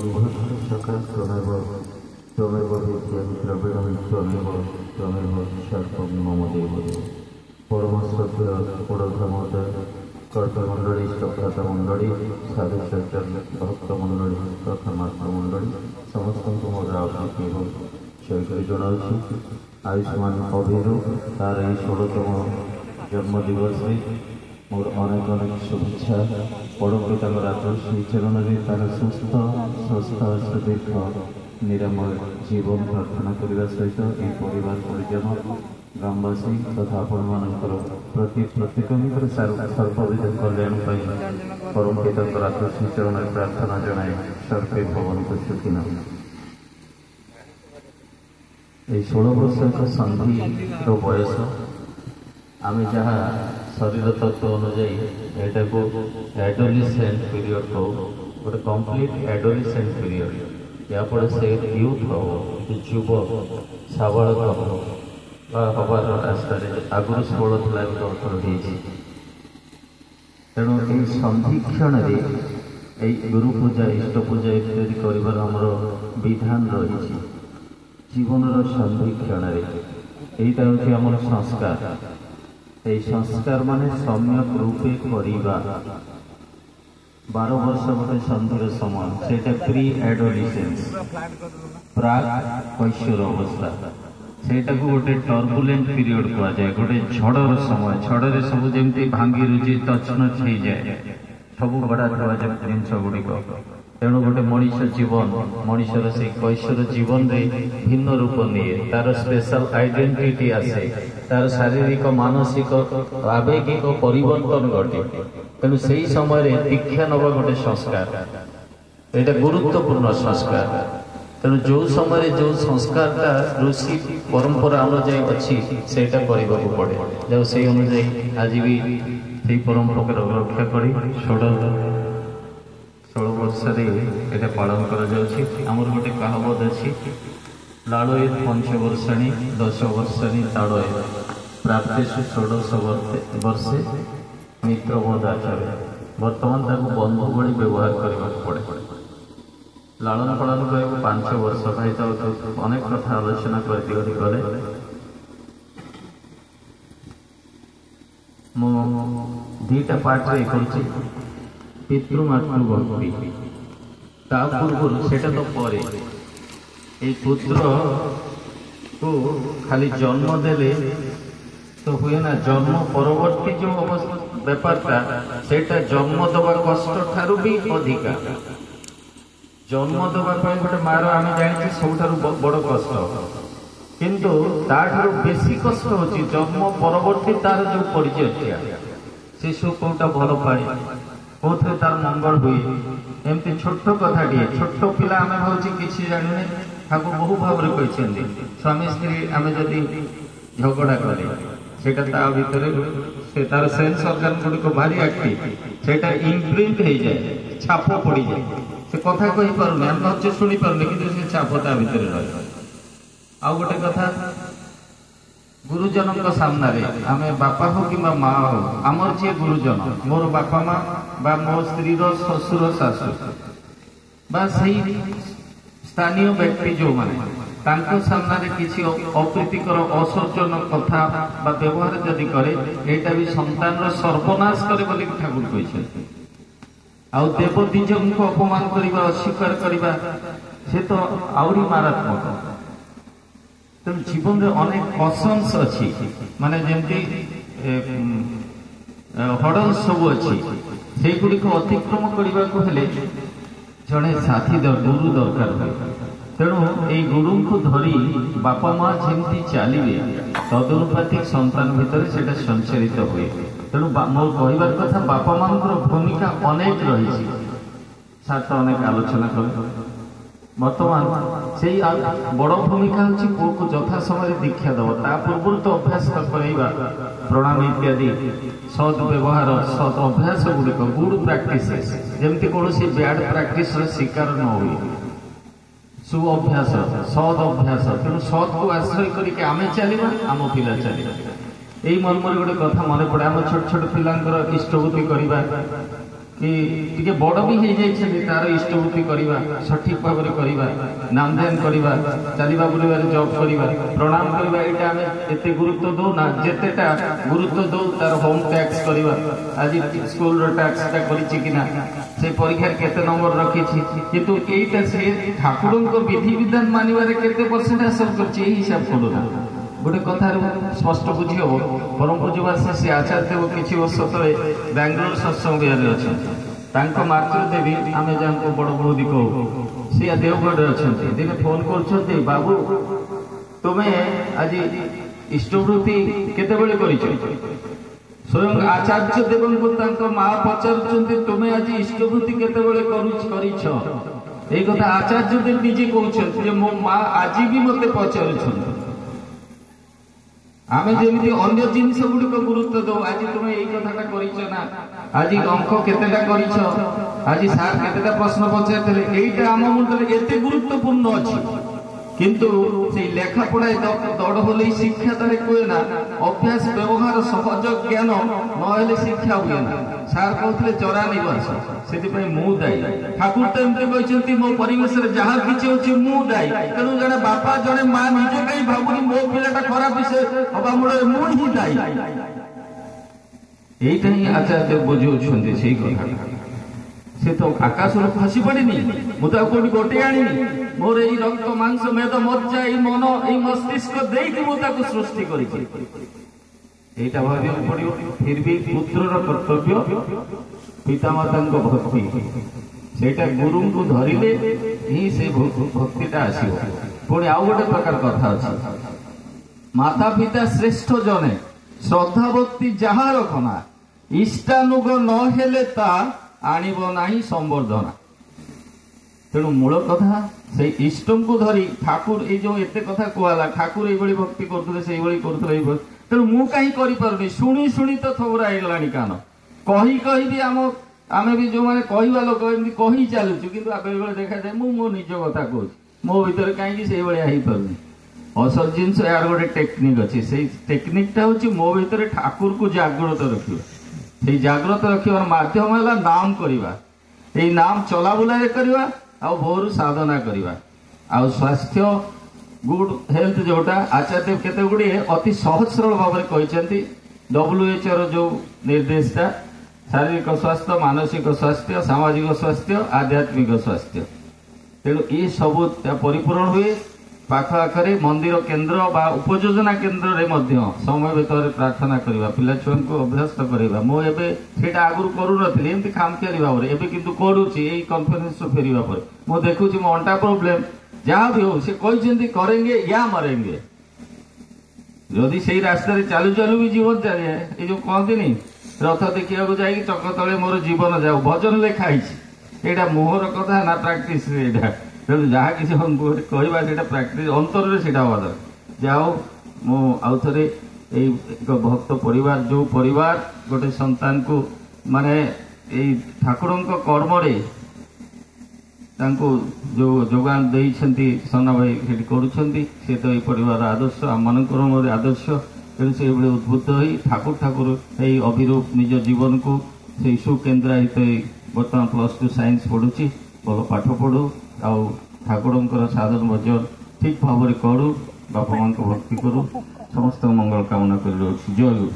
सखा त्वमेव विद्यां द्रविणं त्वमेव सर्वं मम देवदेव। परमश्रद्धेय पुरोधमोदय कर्तमंडली सभ्रतमंडली साधु सज्जन भक्तमंडली तथा मातृमंडली समस्त मोर आवृत्ति जयकरी जनाऊँ। आयुष्मान अभिरू तार यह 16तम जन्मदिवस मोर अनेक अनेक शुभेच्छा। परम पिता श्री चरण में तार सुस्थ स्वस्थ सुदीर्घ निरामय जीवन प्रार्थना करने सहित यह परिवार परिजन ग्रामवासी तथा आपण मानकर प्रति प्रत्येक सर्वविध कल्याण परम पिता श्री चरण में प्रार्थना जनाए सर्वे भवन्तु सुखिनः। 16 वर्ष एक संधि बयस आम जहाँ शरीर तत्व अनुजाई यहाँ को एडोलेसेंट पीरियड कहो गोटे कंप्लीट एडोलेसेंट पीरियड या से यूथ हो युवक साबालक हो हबार रास्तार आगुरी 16 था 18 तेणु ये संधि क्षण गुरु पूजा इष्ट पूजा इत्यादि कर विधान रही जीवन संधि क्षण यहीटा हूँ आम संस्कार। ये संस्कार माने सम्यक रूपे करवा 12 वर्ष गोटे संधिर समय से प्री एडोलेसेंस प्राग कैशोर अवस्था सेटा को गोटे टर्बुलेंट पीरियड कह जाए गोटे झड़र समय झड़े सब जमी भांगी रुझी तचनच हो जाए सब बड़ा थोड़ा जिन गुड़िक तेणु गोटे मनीष जीवन मनीषर से कैशोर जीवन रे भिन्न रूप निए तार स्पेशल आइडेंटिटी आसे तार शारीरिक मानसिक आवेगिक परिवर्तन घटे तेणु से ही समय दीक्षा नवा गोटे संस्कार यहाँ गुरुत्वपूर्ण संस्कार। तेणु जो समय जो संस्कारटा ऋषि परंपरा अनुजाई अच्छी से पड़े जो से अनुजाई आज भी से परंपरा रक्षा कर 16 वर्ष ये पालन करमर गोटे कहावत अच्छी लाड़े पंचवर्षाणी 10 वर्षाणी ताड़े प्राप्तेषु 16 वर्षे मित्रबोध आचार्य बर्तमान बंधु भली व्यवहार करने पड़े। लालन पालन कर 5 वर्ष भाई तो अनेक कथा आलोचना करते गले दुईटा पार्ट कर पितृमातृ भक्ति पूर्व से तो पर पुत्र को खाली जन्म देले तो हुए ना जन्म परवर्ती जो व्यापारटा से जन्म दबा कष्ट ठारू भी अधिका जन्म देवाई गोटे मार आम जाने सब बड़ कष्ट किंतु तारू बेसी कष्ट होची जन्म परवर्ती तार जो परिचर्या शिशु कौटा भल पाए कौथे तार मंगल हुए एमती छोट कथाटे छोट पिला आम भावी किसी जाने ताको बहु भाव कहते स्वामी स्त्री आम जदि झगड़ा करे सेटा भितर से तार सेन्स ऑर्गन गुड़िक भारी एक्टिव सेटा इम्प्रिंट हो जाए छाप पड़ जाए से कथा कही पारुनी आम धैर्य शुणी पारुनी कि से छाप ता भितर रही। आउ गोटे कथा गुरुजन सामना आम बापा हो कि माँ हो आमर जी गुरुजन मोर बापा माँ बा मो स्त्री ससुर शाशु बा सही स्थानीय व्यक्ति जो माने सामना किसी अप्रीतिकर असौजन कथा बा व्यवहार जदि करे एटा भी संतान सर्वनाश करे बोली ठाकुर कहते आउ देव द्विज को अपमान करवा अस्वीकार करवा से तो आहरी मारात्मक। तेणु जीवन में अनेक कसन्स अच्छी माने जमती हडल्स सब अच्छी से गुड़िक अतिक्रम करने को हेले जड़े साथी गुरु दरकार हुए। तेणु ये गुरु को धरी बापा माँ जमी चलिए तदनुपातिक संतान भितर से संचारित हुए। तेणु मोर कहबार कथा बापा माँ भूमिका अनेक रही छात्र अनेक आलोचना कर बर्तमान से बड़ भूमिका हूँ पुओ को यथा समय दीक्षा दब ता पूर्व तो अभ्यास करवा प्रणाम इत्यादि सद व्यवहार सद अभ्यास गुड़िक गुड प्रैक्टिस जमती कौन बैड प्रैक्टिस शिकार न हुए सु अभ्यास सद अभ्यास तेणु सद को आश्रय करके आम चलवा आम पिला चलवा यही मर्मर गोटे कथा मन पड़े आम छोट छोट पिला इष्टभूति करवा कि टिके बड़ भी हो जाइछन्ति तार इष्टभूति करिबा सठिक भाव में करिबा नाम ध्यान करिबा चलिबा बुलिबार जॉब करिबा प्रणाम करिबा एटा हमें एते गुरुत्व दो ना जेतेटा गुरुत्व दो तार होम टैक्स करिबा आज स्कूल रो टैक्स ता करिछि कि ना से परीक्षा केते नंबर रखिछि किंतु एटा से ठाकुरन को विधि विधान मानिबारे केते परसेंट हासिल करछि एही हिसाब करू ना गोटे कथार स्पष्ट बुझी हम परम पूज्यवासी श्री आचार्य किसी वर्ष तले बेंगलोर सत्संग विहार अच्छा मातृदेवी आम जहाँ बड़ बौदी कहू सी देवगढ़ अच्छा दिने फोन कर बाबू तुम्हें आज इष्टवृत्ति केतेबेले कर स्वयं आचार्य देव को माँ पचार तुम्हें आज इष्टवृत्ति केतेबेले कर कथा आचार्य देव निजे कहते मो माँ आज भी मत पचार आमे जेमिति अन्य जिनिस गुड़िक गुरुत्व दो आज तुम्हें यही कथाटा कर आज अंक केतेटा कर आज सार केतेटा प्रश्न पचारे यहीटा आम मुंडे एते गुरुत्वपूर्ण अच्छी किंतु से लेखा पढ़ाई दौड़ होले शिक्षा तारे कहे ना अभ्यास व्यवहार सहज ज्ञान नहेले शिक्षा हुए ना सार कहते 94 वर्ष से मु दायी ठाकुर तो एमती कहते मो परिवेश जहाँ किसी अच्छे मु दायी तेणु जड़े बापा जड़े माँ निजे कहीं भावुनी मो पिलाटा खराब विषय हवा मूल मुझी दायी यहीटा ही आचार्य बुझाऊँ से कथा से तो आकाश खसी पड़ी मुझे कौटी गोटे आनी मोर यही रक्त मांस मेद मज्जा मन ये मस्तिष्क देकी सृष्टि करा भाव पड़ो फिर भी पुत्रर कर्तव्य पितामाता भक्ति सेटा गुरु को धरिले ही से भक्तिटा आसो पुणी आउ गोटे प्रकार कथा अच्छी माता पिता श्रेष्ठ जने श्रद्धा भक्ति जहाँ रखना इष्टानुग नहेले ता आणिब नाही संवर्धना तेणु मूल कथा से इष्टम को धरी ठाकुर ये जो एते कथा कहला ठाकुर ये भक्ति करते तेणु मु कहीं कर शुणी शुणी तो थोड़ा ହେଇଗଲା कान कही कही भी आम भी जो मैंने कहवा लोक एमती कही चलुचु कि बेले देखा जाए मो निज कथा कहूँ मो भीतर कहीं से पारुनी असल जिन यार गोटे टेक्निक अच्छी से टेक्निकटा हूँ मो भीतर ठाकुर को जागृत रखा से जागृत रखार मध्यम है नाम करवा नाम चलाबुला करवा आ भोर साधना करवा आ स्वास्थ्य गुड हेल्थ जोटा आचार्य केते गुड़े अति सहज सरल भाव में कहते WHO जो निर्देशटा शारीरिक स्वास्थ्य मानसिक स्वास्थ्य सामाजिक स्वास्थ्य आध्यात्मिक स्वास्थ्य तेणु ये सब परिपूर्ण हुए पाख आखरे मंदिर केन्द्र बा उपयोजना केन्द्र रे मध्य समय भीतर प्रार्थना करवा पिला छुआ को अभ्यस्त करवा मो एबे आगुरी करूनथि एमती खामखियाली भाव में एबे किंतु करूची एई कॉन्फ्रेंस फेरिवा पर मो देखुची मो अंटा प्रॉब्लम जहाँ भी हो से कहते करेंगे या मरेंगे जदि से रास्ता चालू चालू भी जीवन चले ये जो कहते रथ देखा जाए चक तले मोर जीवन जाऊ भजन लिखाई यहाँ मुहर कथा ना प्राक्टिस तेणु जहाँ किसी कहवा प्राक्टिस अंतर से हवा दरकार जाओ मो आउ थे एक भक्त परिवार जो परिवार गोटे संतान को माने ठाकुर कर्म जो जोगान देइछंती सना भाई से तो ये परिवार आदर्श आम मन आदर्श तेणु से उद्बुद्ध हो ठाकुर ठाकुर यही अभिरूप निज जीवन को से सुकेन्द्रायित बर्तमान +2 साइंस पढ़ुची भल पाठ पढ़ू आउ ठाकुर साधन भजन ठीक भाव में करू बापा मां को भक्ति करू समस्त मंगल कामना कर जय गुरु।